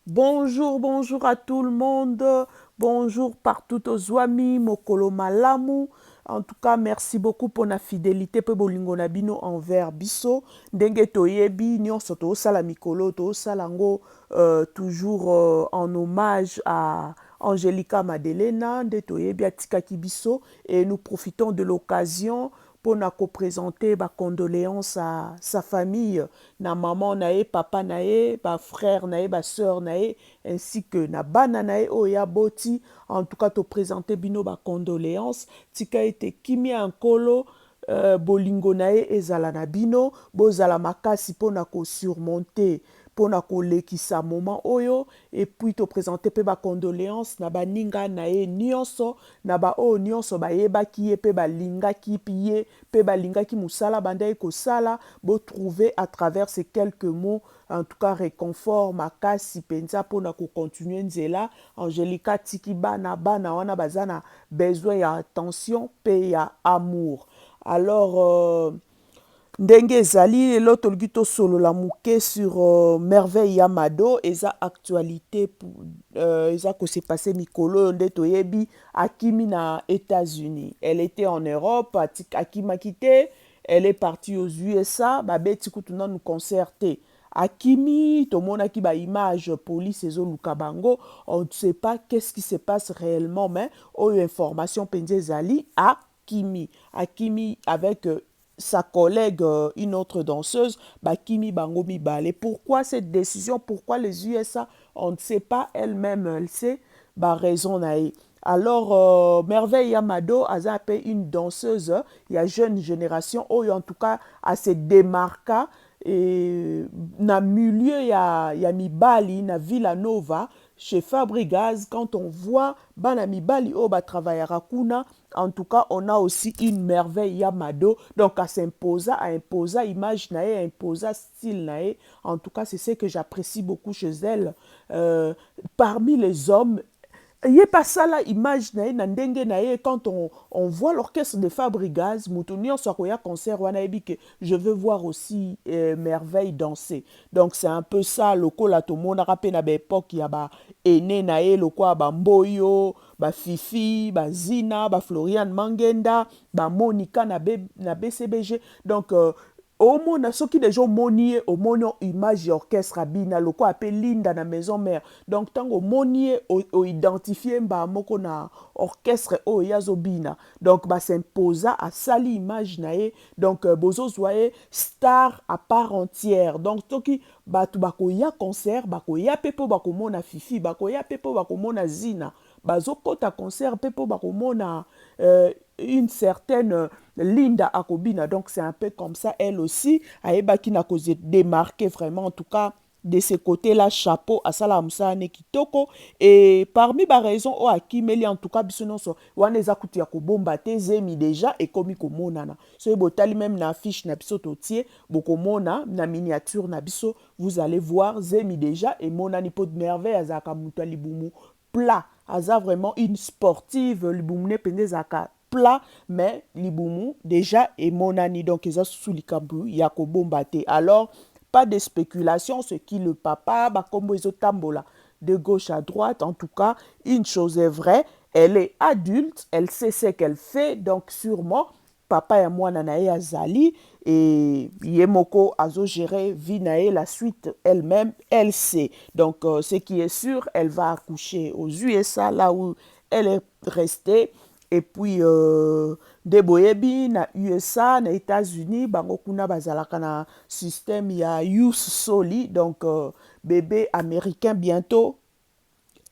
Bonjour, bonjour à tout le monde. Bonjour partout aux amis, Mokolo Malamu. En tout cas, merci beaucoup pour la fidélité pe bolingo na bino envers biso. Ndenge toyebi nyonso to sala mikolo to salango toujours en hommage à Angelica Madelena nde toyebi atikaki biso et nous profitons de l'occasion pour na présenter ba condoléances à sa famille, na maman nae, papa nae, ba frère nae, ba sœur nae, ainsi que na bana nae oya boti. En tout cas, te présenter bino ba condoléances. Tika ete kimi ankolo bolingo nae ezala na bino, bozala makasi pona ko surmonter mpona kolekisa moment oyo epuis topresente mpe bacondoléance na baninga na ye nyonso na baoyo nyonso bayebaki ye mpe balingaki ye mpe balingaki mosala banda ye kosala botrouve à travers ces quelques mots en tout cas réconfort makasi mpenza mpona kocontinue nzela angelica tiki bana wana baza na besoin ya attention mpe ya amour alors ndenge ezali lelo tolingi tosolola moke sur merveille ya mado eza actualité eza kose passe mikolo oyo nde toyebi akimi na états-unis elle était en europe akimaki te elle est partie aux usa babeti kutu nanu concert te akimi tomonaki baimage police ezoluka bango on ne sait pas qu'est-ce qui se passe réellement mais oyo information mpenza ezali akimi avec sa collègue, une autre danseuse, Bakimi Bango Mibale. Pourquoi cette décision? Pourquoi les USA? On ne sait pas, elle-même, elle sait, bah, raison naïe. Alors, Merveille Yamado a appelé une danseuse, il y a jeune génération, oh, en tout cas, à se démarquer et na milieu ya mibali na Villanova chez Fabregas quand on voit bana mibali o ba travaillera kuna en tout cas on a aussi une merveille Yamado donc à s'imposer à imposer image nae à imposer style nae en tout cas c'est ce que j'apprécie beaucoup chez elle parmi les hommes ye pas ça là image na ye na ndenge na ye quand on voit l'orchestre de Fabregas mutu nyonso akoya concert wana yebi que je veux voir aussi merveille danser donc c'est un peu ça lokola tomonaka mpe na baépoque ya baene na ye lokola bamboyo bafifi bazina bafloriane mangenda bamonika na bcbg donc omona soki deja omoni ye omoni image ya orchestre abina lokola ape linda na maison mère donc ntango omoni ye oidentifie mbaa moko na orchestre oyo ye azobina donc basimposa asali image na ye donc bozozwa ye star à part entière donc soki bato bakoya concert bakoya mpe mpo bakomona fifi bakoya mpe mpo bakomona zina bazokɔta concert mpe mpo bakomona une certaine Linda Akobina. Donc c'est un peu comme ça, elle aussi. Aeba qui n'a causé démarquer vraiment, en tout cas, de ce côté-là, chapeau à Salamsa Kitoko. Et parmi les raisons, oh, Akimeli, en tout cas, bisonon so, wane zakuti ya kobomba te zemi déjà et komi komonana. So botali même na affiche na biso totie, bokomona na miniature na biso, vous allez voir zemi déjà et monani pot de merveille azaka muta libumu plat. Aza vraiment une sportive, libumune pendezaka plat mais libumu déjà et monani donc eza sous likambu ya kobomba te alors pas de spéculation ce qui le papa bakombo ezotambola de gauche à droite en tout cas une chose est vraie elle est adulte elle sait ce qu'elle fait donc sûrement papa ya mwana na ye azali et ye moko azogérer vie na ye la suite elle-même elle sait donc ce qui est sûr elle va accoucher aux USA là où elle est restée et puis nde boyebi na USA na États-Unis bango kuna bazalaka na système ya youth soli donc bébé américain bientôt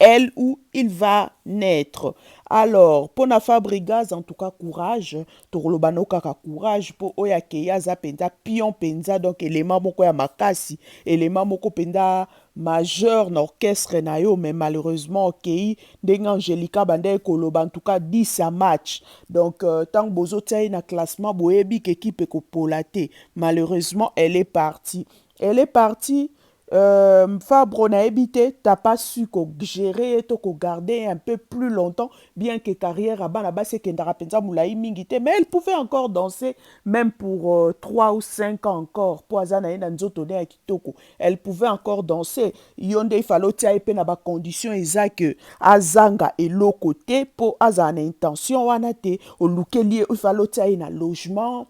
elle ou il va naître. Alors, pour na Fabregas, en tout cas, courage. Torlobano kaka courage. Pour oya keya za penda pion penza. Donc, élément moko ya makasi. Élément moko penda majeur na orchestre na yo. Mais malheureusement, kei denga Angelica bande koloba. En tout cas, 10 à match. Donc, tant bozo tsaï na classement, boebi équipe ko polate. Malheureusement, elle est partie. Elle est partie Fabre na habité, t'as pas su gérer, garder un peu plus longtemps, bien que carrière à Banaba, c'est qu'Endara Penza Moulaï Mingite, mais elle pouvait encore danser, même pour 3 ou 5 ans encore. Pour Azana Ena Nzoto de Kitoko, elle pouvait encore danser. Yonde, il fallait tia epe na ba condition exacte Azanga et l'autre côté, pour Azana intention, wanate, au loukeli, il fallait tia na logement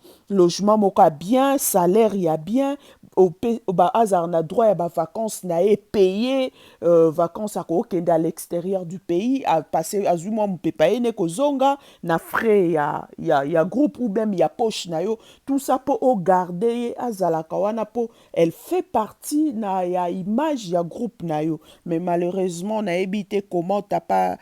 moka bien, salaire ya bien, ba hasard na droit ya ba vacances na ye payé vacances à kokende à l'extérieur du pays à passer à zuma mpepa ene kozonga na frais ya groupe ou même ya poche na yo tout ça pour o garder azala kawana po elle fait partie na ya image ya groupe na yo mais malheureusement na ebité comment t'as pas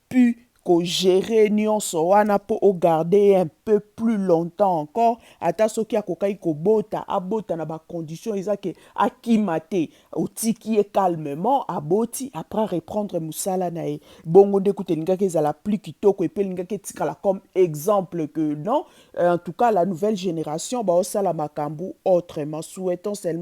pu gérer nyonso wana po o garder un peu plus longtemps encore ata soki akokai kobota abota na bacondition eza ke akima te otiki ye calmement aboti après reprendre mosala na ye bongo nde kuta elingaki ezala plus kitoko epe elingaki etikala comme exemple que non en tout cas la nouvelle génération baosala makambo autrement souhaitons seulement